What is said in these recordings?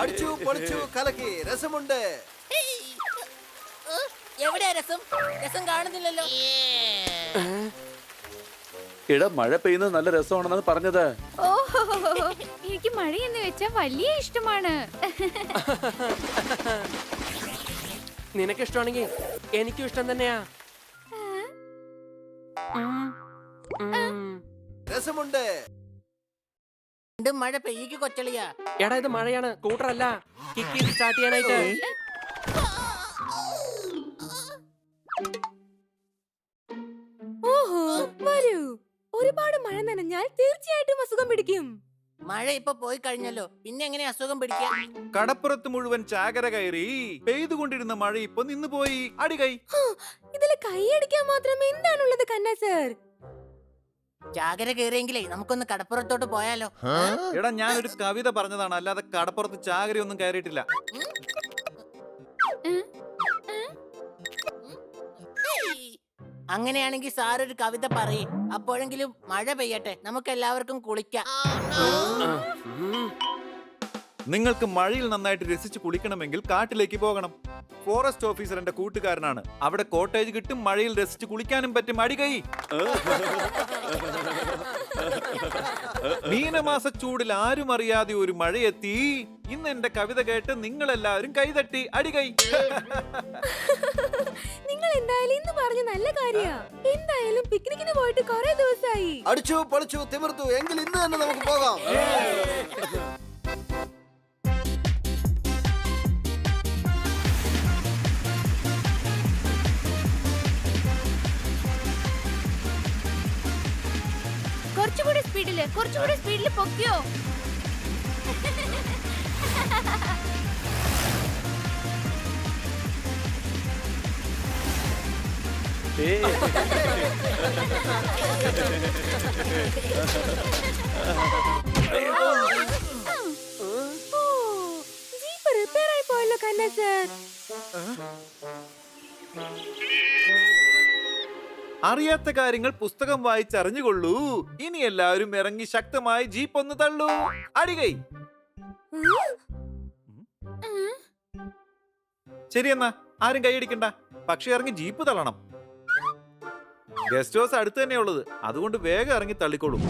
അടിച്ചു പൊളിച്ചു കലക്കി രസമുണ്ട്. എവിടെയാ രസം? രസം കാണുന്നില്ലല്ലോ. ഇട മഴ പെയ്യുന്നത് നല്ല രസമാണെന്നാണ് പറഞ്ഞത്. ഓഹോ, എനിക്ക് മഴയെന്ന് വെച്ചാ വലിയ ഇഷ്ടമാണ്. നിനക്ക് ഇഷ്ടമാണെങ്കിൽ എനിക്കും ഇഷ്ടം തന്നെയാ. രസമുണ്ട്. മഴ പെയ്യിക്ക് കൊച്ചളിയാ. എടാ ഇത് മഴയാണ്, കൂട്ടറല്ല. കിക്ക് ചെയ്ത് സ്റ്റാർട്ട് ചെയ്യാനായിട്ട്. ഓഹോ, വരൂ. ഒരുപാട് മഴ നനഞ്ഞാൽ തീർച്ചയായിട്ടും അസുഖം പിടിക്കും. മഴ ഇപ്പൊ പോയി കഴിഞ്ഞല്ലോ, പിന്നെ എങ്ങനെ അസുഖം പിടിക്കാം? കടപ്പുറത്ത് മുഴുവൻ ചാകര കയറി പെയ്തുകൊണ്ടിരുന്ന മഴ ഇപ്പൊ നിന്ന് പോയി. അടികൈ. ഇതില് കൈയടിക്കാൻ മാത്രം എന്താണുള്ളത് കന്ന സർ? ചാകര കയറിയെങ്കിലേ നമുക്കൊന്ന് കടപ്പുറത്തോട്ട് പോയാലോ? എടാ ഞാനൊരു കവിത പറഞ്ഞതാണ്, അല്ലാതെ കടപ്പുറത്ത് ചാകരയൊന്നും കയറിയിട്ടില്ല. അങ്ങനെയാണെങ്കിൽ സാർ ഒരു കവിത പറയും. അപ്പോഴെങ്കിലും മഴ പെയ്യട്ടെ, നമുക്ക് എല്ലാവർക്കും കുളിക്കാം. നിങ്ങൾക്ക് മഴയിൽ നന്നായിട്ട് രസിച്ച് കുളിക്കണമെങ്കിൽ കാട്ടിലേക്ക് പോകണം. ഫോറസ്റ്റ് ഓഫീസർ എന്റെ കൂട്ടുകാരനാണ്. അവിടെ കോട്ടേജ് കിട്ടും, മഴയിൽ രസിച്ച് കുളിക്കാനും പറ്റും. അടികൈ. മീനമാസ ചൂടിൽ ആരും അറിയാതെ ഒരു മഴയെത്തി. ഇന്ന് എന്റെ കവിത കേട്ട് നിങ്ങൾ എല്ലാവരും കൈതട്ടി. അടികൈ. നിങ്ങൾ എന്തായാലും ഇന്ന് പറഞ്ഞ നല്ല കാര്യാ. എന്തായാലും പിക്നിക്കിന് പോയിട്ട് കുറെ ദിവസമായി. അടിച്ചു പൊളിച്ചു തിമിർത്തു. എങ്കിൽ ഇന്ന് തന്നെ നമുക്ക് പോകാം. കുറച്ചുകൂടി സ്പീഡില് പൊക്കിയോ. ജീപ്പ് റിപ്പയർ ആയി പോയല്ലോ കന്ന സർ. അറിയാത്ത കാര്യങ്ങൾ പുസ്തകം വായിച്ചറിഞ്ഞുകൊള്ളൂ. ഇനി എല്ലാവരും ഇറങ്ങി ശക്തമായി ജീപ്പ് ഒന്ന് തള്ളൂ. അടികൈ. ശരിയെന്നാ, ആരും കൈയടിക്കണ്ട. പക്ഷെ ഇറങ്ങി ജീപ്പ് തള്ളണം. ഗസ്റ്റ് ഹൗസ് അടുത്ത് തന്നെയുള്ളത്, അതുകൊണ്ട് വേഗം ഇറങ്ങി തള്ളിക്കോളൂ.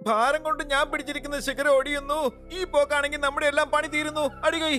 ഭാരം കൊണ്ട് ഞാൻ പിടിച്ചിരിക്കുന്ന ശിഖരം ഒടിയുന്നു. ഈ പോക്കാണെങ്കിൽ നമ്മുടെ എല്ലാം പണി തീരുന്നു. അടികൈ.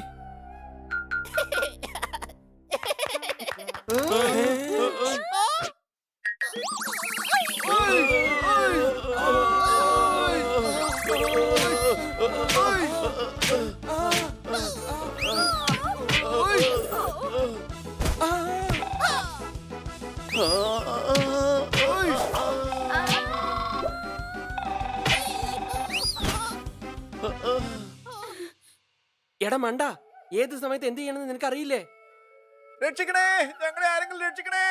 എടാ മണ്ട, ഏത് സമയത്ത് എന്ത് ചെയ്യണമെന്ന് നിനക്കറിയില്ലേ? രക്ഷിക്കണേ, ഞങ്ങളെ ആരെങ്കിലും രക്ഷിക്കണേ.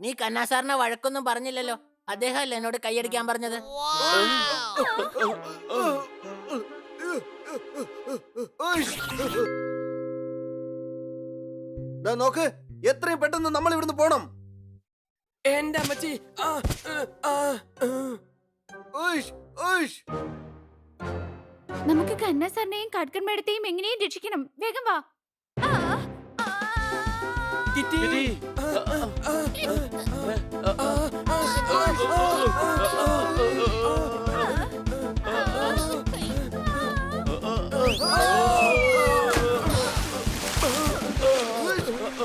നീ കന്നാ സാറിനെ വഴക്കൊന്നും പറഞ്ഞില്ലല്ലോ. അദ്ദേഹം അല്ലേ എന്നോട് കൈയടിക്കാൻ പറഞ്ഞത്? നോക്ക്, എത്രയും പെട്ടെന്ന് നമ്മൾ ഇവിടുന്ന് പോണം. എന്റെ അമ്മച്ചി. നമുക്ക് കന്ന സാറിനെയും കാട്കൻ മേഡത്തെയും എങ്ങനെയും രക്ഷിക്കണം. വേഗം വാ. ആ, ആ. Kitty kitty.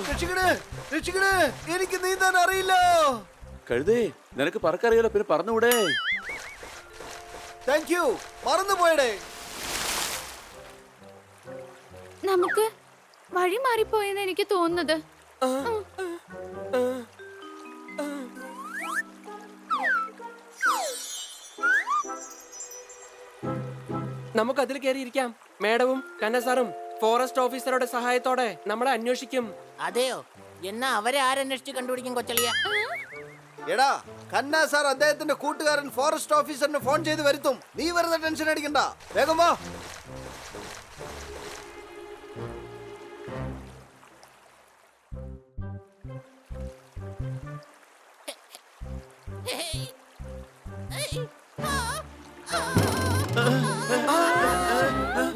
രക്ഷിക്കണേ, രക്ഷിക്കണേ, എനിക്ക് നീന്താൻ അറിയില്ല. കഴുതേ, നിനക്ക് പറക്കറിയാലോ, പിന്നെ പറഞ്ഞൂടെ? താങ്ക് യു, മറന്നുപോയടേ. നമുക്ക് വഴി മാറിപ്പോയെന്ന് എനിക്ക് തോന്നുന്നത്. നമുക്ക് അതിൽ കയറിയിരിക്കാം. മേഡവും കന്നസാറും ഫോറസ്റ്റ് ഓഫീസറുടെ സഹായത്തോടെ നമ്മളെ അന്വേഷിക്കും. അതെയോ? എന്നാ അവരെ ആരന്വേഷിച്ച് കണ്ടുപിടിക്കും കൊച്ചളിയ? എടാ, കന്നാ സാർ അദ്ദേഹത്തിന്റെ കൂട്ടുകാരൻ ഫോറസ്റ്റ് ഓഫീസറിന് ഫോൺ ചെയ്ത് വരുത്തും. നീ വെറുതെ ടെൻഷൻ അടിക്കണ്ട, വേഗം വാ.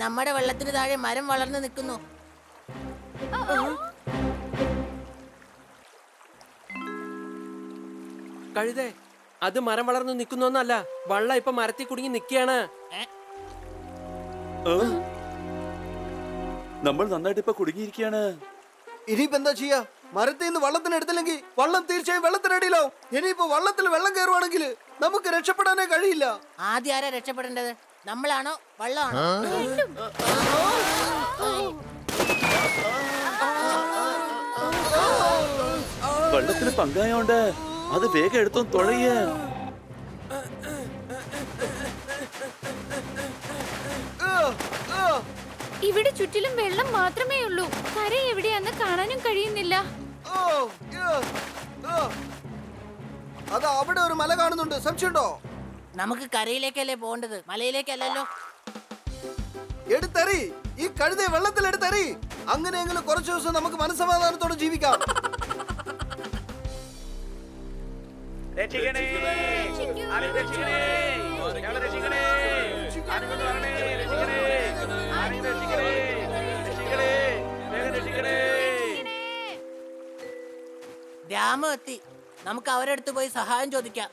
നമ്മുടെ വെള്ളത്തിന് താഴെ മരം വളർന്നു നിൽക്കുന്നു. കഴുതേ, അത് മരം വളർന്നു നിൽക്കുന്നൊന്നല്ല, വള്ളം ഇപ്പൊ മരത്തിൽ കുടുങ്ങി നിൽക്കുകയാണ്. നമ്മൾ നന്നായിട്ട് ഇപ്പൊ കുടുങ്ങിയിരിക്കുകയാണ്. ഇനിയിപ്പോ എന്താ ചെയ്യാ? മരത്തിൽ നിന്ന് വള്ളത്തിന് എടുത്തില്ലെങ്കിൽ വള്ളം തീർച്ചയായും വെള്ളത്തിനടിയിലോ. ഇനിയിപ്പോ വള്ളത്തിൽ വെള്ളം കയറുവാണെങ്കിൽ നമുക്ക് രക്ഷപ്പെടാനേ കഴിയില്ല. ആദ്യം ആരാ രക്ഷപ്പെടേണ്ടത്? നമ്മളാണോ വള്ളമാണോ? വെള്ളത്തിന് പങ്കായോണ്ട് അത് വേഗം എടുത്തും തുഴയ. ഇവിടെ ചുറ്റിലും വെള്ളം മാത്രമേ ഉള്ളൂ. കര എവിടെയാന്ന് കാണാനും കഴിയുന്നില്ല. അത് അവിടെ ഒരു മല കാണുന്നുണ്ട്, സംശയമുണ്ടോ? നമുക്ക് കരയിലേക്കല്ലേ പോകേണ്ടത്, മലയിലേക്കല്ലല്ലോ. എടുത്തെറി, ഈ കഴുതെ വെള്ളത്തിൽ എടുത്തെറി. അങ്ങനെയെങ്കിലും കുറച്ചു ദിവസം നമുക്ക് മനസ്സമാധാനത്തോടെ ജീവിക്കാം. ഗ്രാമം എത്തി. നമുക്ക് അവരുടെ അടുത്ത് പോയി സഹായം ചോദിക്കാം.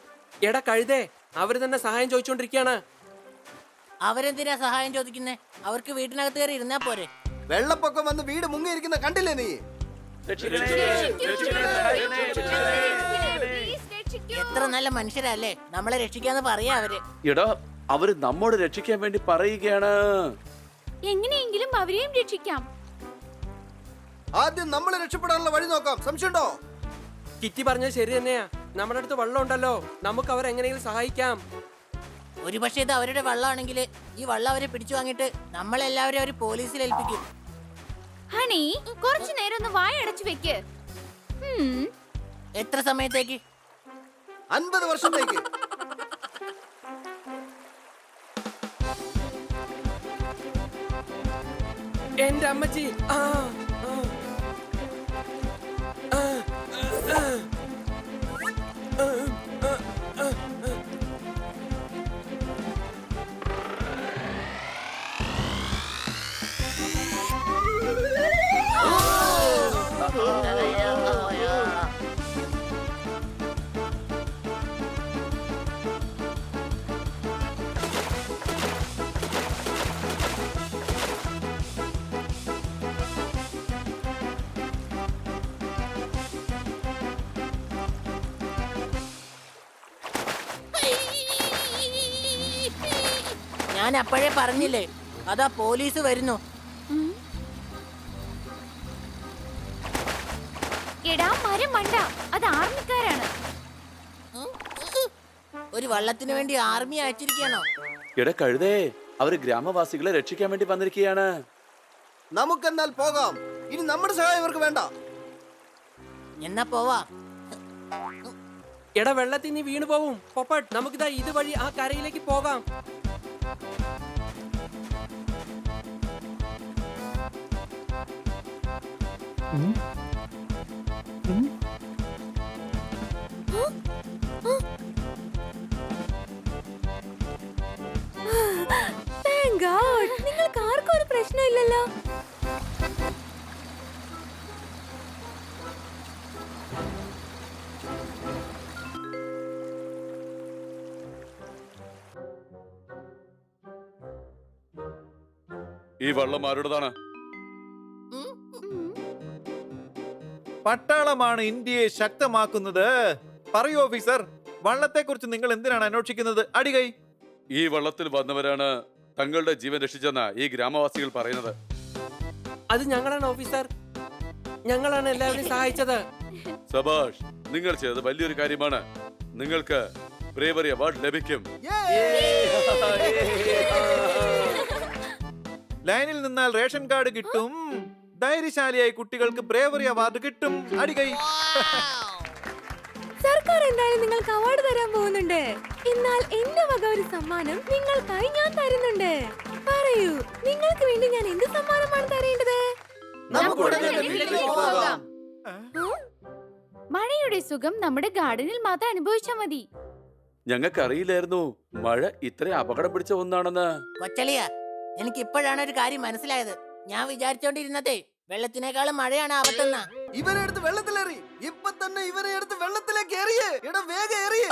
എടാ കഴുതേ, അവര് തന്നെ സഹായം ചോദിച്ചോണ്ടിരിക്കുകയാണ്. അവരെന്തിനാ സഹായം ചോദിക്കുന്നേ? അവർക്ക് വീട്ടിനകത്ത് കയറി ഇരുന്നാ പോരെ? വെള്ളപ്പൊക്കം വന്ന് വീട് മുങ്ങിയിരിക്കുന്ന കണ്ടില്ലേ നീ? എത്ര നല്ല മനുഷ്യരല്ലേ, നമ്മളെ രക്ഷിക്കാന്ന് പറയാ അവര്. എടാ, അവര് നമ്മോട് രക്ഷിക്കാൻ വേണ്ടി പറയുകയാണ്. എങ്ങനെയെങ്കിലും അവരെയും രക്ഷിക്കാം. ആദ്യം നമ്മളെ രക്ഷപ്പെടാനുള്ള വഴി നോക്കാം, സംശയമുണ്ടോ? കിറ്റി പറഞ്ഞത് ശരി തന്നെയാ. നമ്മുടെ അടുത്ത് വെള്ളം ഉണ്ടല്ലോ, നമുക്ക് അവരെങ്ങനെയെങ്കിലും സഹായിക്കാം. ഒരു പക്ഷേ ഇത് അവരുടെ വള്ളമാണെങ്കിൽ ഈ വള്ളം അവരെ പിടിച്ചു വാങ്ങിയിട്ട് നമ്മളെല്ലാവരും അവര് പോലീസിൽ ഏൽപ്പിക്കും. ഹണി, കുറച്ചു നേരം ഒന്ന് വായ അടച്ചു വെക്ക്. എത്ര സമയത്തേക്ക്? 50 വർഷത്തേക്ക്. എന്റെ അമ്മച്ചി. ഞാൻ അപ്പോഴേ പറഞ്ഞില്ലേ, അതാ പോലീസ് വരുന്നു. എടാ മരം മണ്ട, അത് ആർമിക്കാരാണ്. ഒരു വള്ളത്തിന് വേണ്ടി ആർമി അയച്ചിരിക്കണോ? എടാ കഴുതേ, അവര് ഗ്രാമവാസികളെ രക്ഷിക്കാൻ വേണ്ടി വന്നിരിക്കുകയാണ്. നമുക്കെന്നാൽ പോകാം. ഇനി നമ്മുടെ സഹായം ഇവർക്ക് വേണ്ട. എന്നാ പോവാ. എടാ, വെള്ളത്തിൽ നീ വീണു പോവും. പൊപ്പട്ട്, നമുക്കിതാ ഇതുവഴി ആ കരയിലേക്ക് പോകാം. Thank God. ഇല്ലല്ലോ. ഈ വള്ളം ആരുടേതാണ്? പട്ടാളമാണ് ഇന്ത്യയെ ശക്തമാക്കുന്നത്. പറയൂ ഓഫീസർ, വള്ളത്തെക്കുറിച്ച് നിങ്ങൾ എന്തിനാണ് അന്വേഷിക്കുന്നത്? അടികൈ. ഈ വള്ളത്തിൽ വന്നവരാണ് തങ്ങളുടെ ജീവൻ രക്ഷിച്ചെന്ന ഈ ഗ്രാമവാസികൾ പറയുന്നത്. അത് ഞങ്ങളാണ് ഓഫീസർ, ഞങ്ങളാണ് എല്ലാവരെയും സഹായിച്ചത്. സബാഷ്, നിങ്ങൾ ചെയ്തത് വലിയൊരു കാര്യമാണ്. നിങ്ങൾക്ക് ബ്രേവറി അവാർഡ് ലഭിക്കും. ലൈനിൽ നിന്നാൽ റേഷൻ കാർഡ് കിട്ടും. ധൈര്യശാലിയായി കുട്ടികൾക്ക് ബ്രേവറി അവാർഡ് കിട്ടും. അടികൈ. സർക്കാർ എന്തായാലും നിങ്ങൾക്ക് അവാർഡ് തരാൻ പോകുന്നുണ്ട്. എന്നാൽ എന്റെ വക ഒരു സമ്മാനം നിങ്ങൾക്കായി ഞാൻ തരുന്നുണ്ട്. പറയൂ, നിങ്ങൾക്ക് വേണ്ടി ഞാൻ എന്ത് സമ്മാനമാണ് തരേണ്ടത്? നമുക്ക് ഉടനെ വീട്ടിലേക്ക് പോകാം. മഴയുടെ സുഖം നമ്മുടെ ഗാർഡനിൽ മാത്രം അനുഭവിച്ചാൽ മതി. ഞങ്ങൾക്കറിയില്ലായിരുന്നു മഴ ഇത്ര അപകടം പിടിച്ച ഒന്നാണെന്ന്. കൊച്ചളിയ, എനിക്ക് ഇപ്പോഴാണ് ഒരു കാര്യം മനസ്സിലായത്. ഞാൻ വിചാരിച്ചോണ്ടിരുന്നതേ വെള്ളത്തിനേക്കാളും മഴയാണ് ആപത്തെന്ന. ഇവരെ എടുത്ത് വെള്ളത്തിലേറി. ഇപ്പൊ തന്നെ ഇവരെ എടുത്ത് വെള്ളത്തിലേക്ക് എറിയേ. എടാ വേഗം എറിയേ.